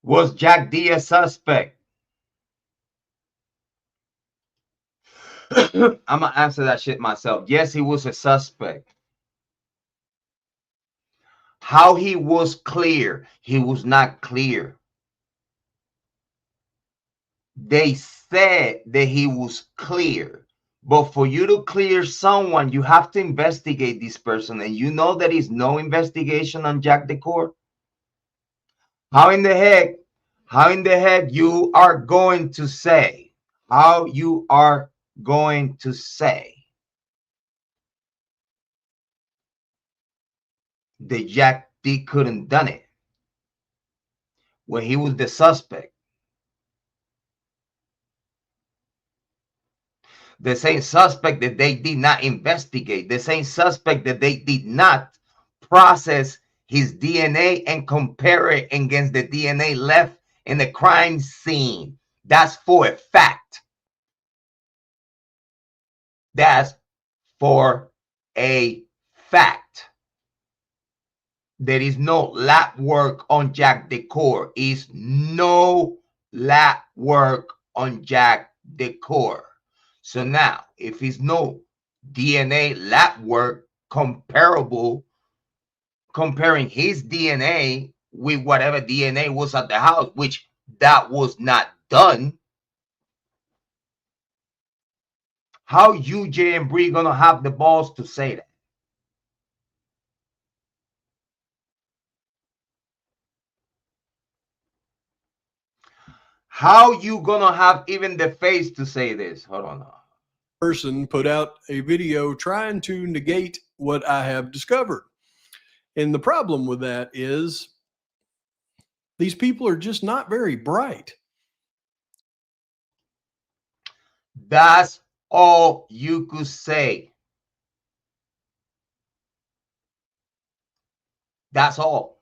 Was Jack D a suspect? I'm gonna answer that shit myself. Yes, he was a suspect. How he was clear? He was not clear. They said that he was clear. But for you to clear someone, you have to investigate this person. And you know there is no investigation on Jack Decor? How in the heck you are going to say? How you are going to say that Jack D couldn't done it when he was the suspect? The same suspect that they did not investigate, the same suspect that they did not process his DNA and compare it against the DNA left in the crime scene. That's for a fact. That's for a fact. There is no lab work on Jack Decor. Is no lab work on Jack Decor. So now, if it's no DNA lab work comparable, comparing his DNA with whatever DNA was at the house, which that was not done, how you, Jay, and Bree gonna have the balls to say that? How you gonna have even the face to say this? Hold on. Person put out a video trying to negate what I have discovered. And the problem with that is these people are just not very bright. That's all you could say. That's all.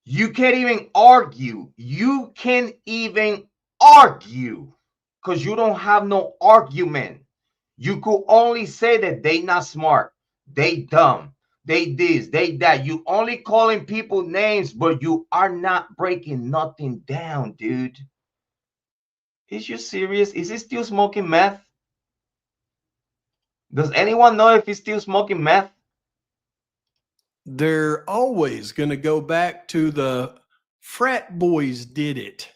You can't even argue. You can't even argue because you don't have no argument. You could only say that they not smart, they dumb, they this, they that. You only calling people names, but you are not breaking nothing down, dude. Is you serious? Is he still smoking meth? Does anyone know if he's still smoking meth? They're always going to go back to the frat boys did it.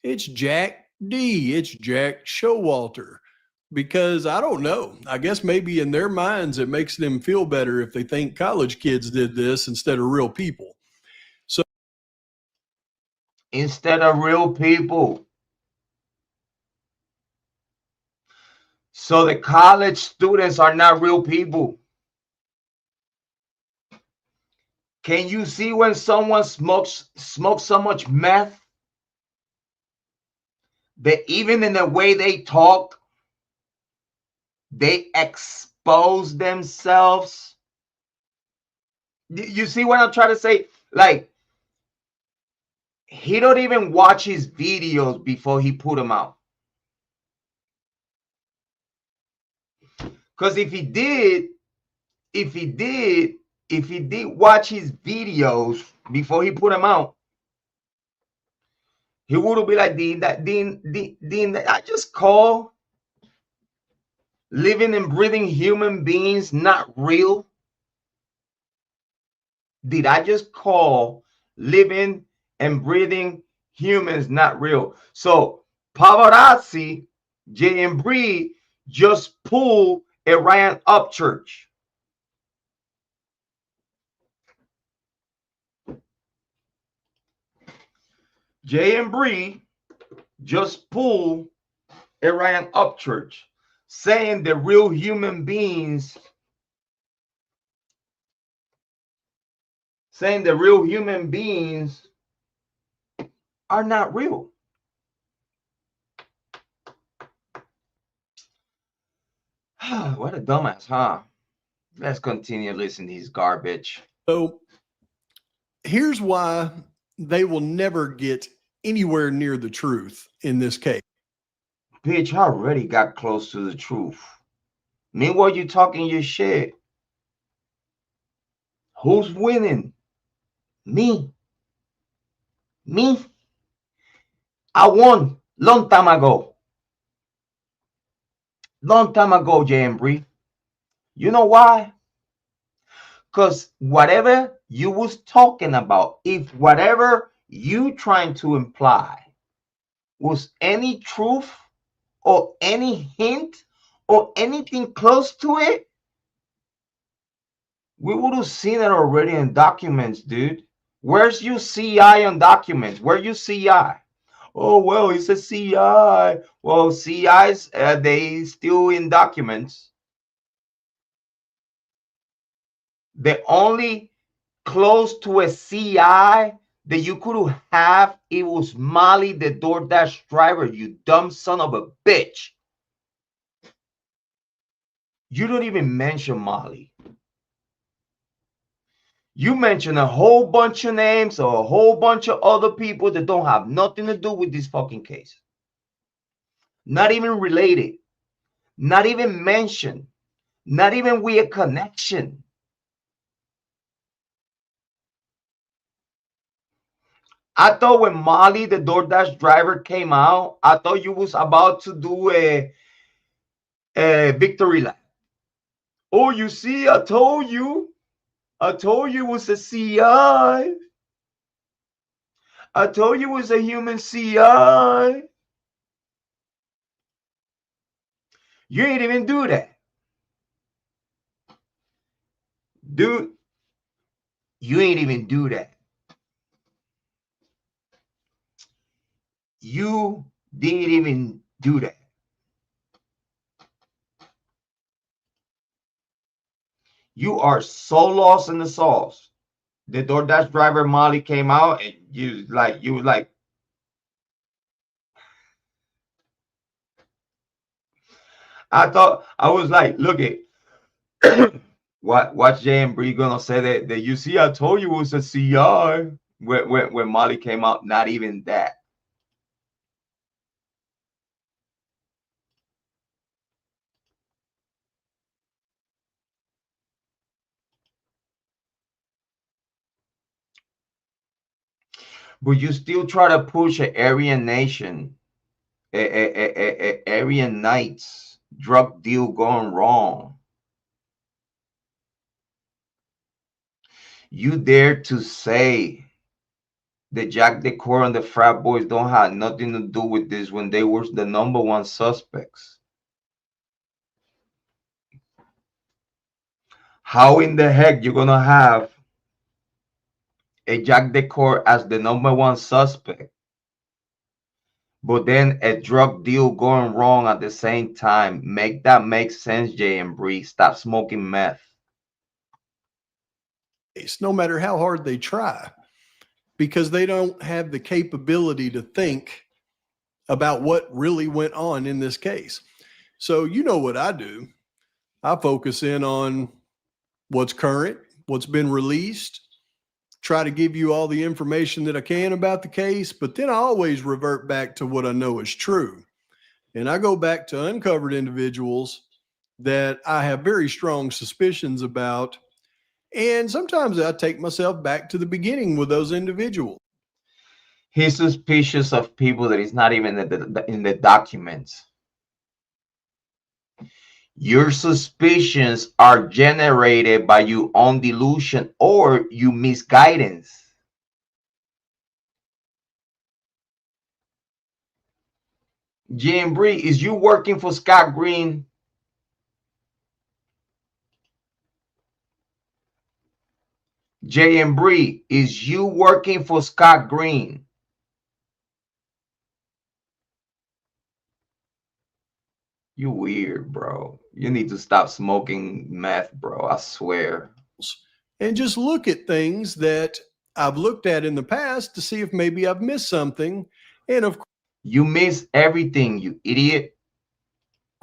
It's Jack D. It's Jack Showalter. Because I don't know. I guess maybe in their minds it makes them feel better if they think college kids did this instead of real people. So Instead of real people. So the college students are not real people. Can you see when someone smokes so much meth that even in the way they talk, they expose themselves? You see what I'm trying to say? Like, he don't even watch his videos before he put them out. Because if he did watch his videos before he put them out, he would be like, Dean, I just call living and breathing human beings not real? Did I just call living and breathing humans not real? So paparazzi, Jay and Bree just pulled a Ryan Upchurch. Jay and Bree just pulled a Ryan Upchurch, saying the real human beings, are not real. What a dumbass, huh? Let's continue listening to his garbage. So here's why they will never get anywhere near the truth in this case. Bitch, I already got close to the truth. Meanwhile, you talking your shit. Who's winning? Me. Me, I won long time ago. Long time ago, Jay and Bree. You know why? Because whatever you was talking about, if whatever you trying to imply was any truth or any hint or anything close to it, we would have seen it already in documents, dude. Where's your CI on documents? Where you CI? Oh, well, it's a CI. Well, CIs, they still in documents. The only close to a CI that you could have, it was Molly, the DoorDash driver, you dumb son of a bitch. You don't even mention Molly. You mention a whole bunch of names or a whole bunch of other people that don't have nothing to do with this fucking case. Not even related. Not even mentioned. Not even with a connection. I thought when Molly, the DoorDash driver, came out, I thought you was about to do a victory lap. Oh, you see, I told you. I told you it was a CI. I told you it was a human CI. You ain't even do that. Dude, you ain't even do that. You didn't even do that. You are so lost in the sauce. The DoorDash driver Molly came out and you was like, I thought I was like, look it. Watch Jay and Bree gonna say that you see, I told you it was a CR when Molly came out, not even that. But you still try to push an Aryan nation, Aryan Knights drug deal going wrong. You dare to say that Jack Decor and the frat boys don't have nothing to do with this when they were the number one suspects. How in the heck you're gonna have a Jack Decor as the number one suspect, but then a drug deal going wrong at the same time? Make that make sense, Jay and Bree. Stop smoking meth. No matter how hard they try, because they don't have the capability to think about what really went on in this case. So you know what I do. I focus in on what's current, what's been released, try to give you all the information that I can about the case, but then I always revert back to what I know is true. And I go back to uncovered individuals that I have very strong suspicions about. And sometimes I take myself back to the beginning with those individuals. He's suspicious of people that is not even in the documents. Your suspicions are generated by your own delusion or your misguidance. Jim Bree, is you working for Scott Green? J and Bree, is you working for Scott Green? You weird, bro. You need to stop smoking meth, bro. I swear. And just look at things that I've looked at in the past to see if maybe I've missed something. And of You miss everything, you idiot.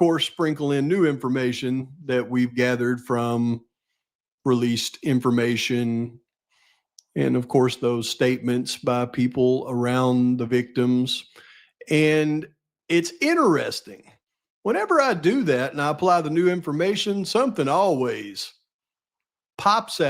course, sprinkle in new information that we've gathered from released information. And of course, those statements by people around the victims. And it's interesting. Whenever I do that and I apply the new information, something always pops out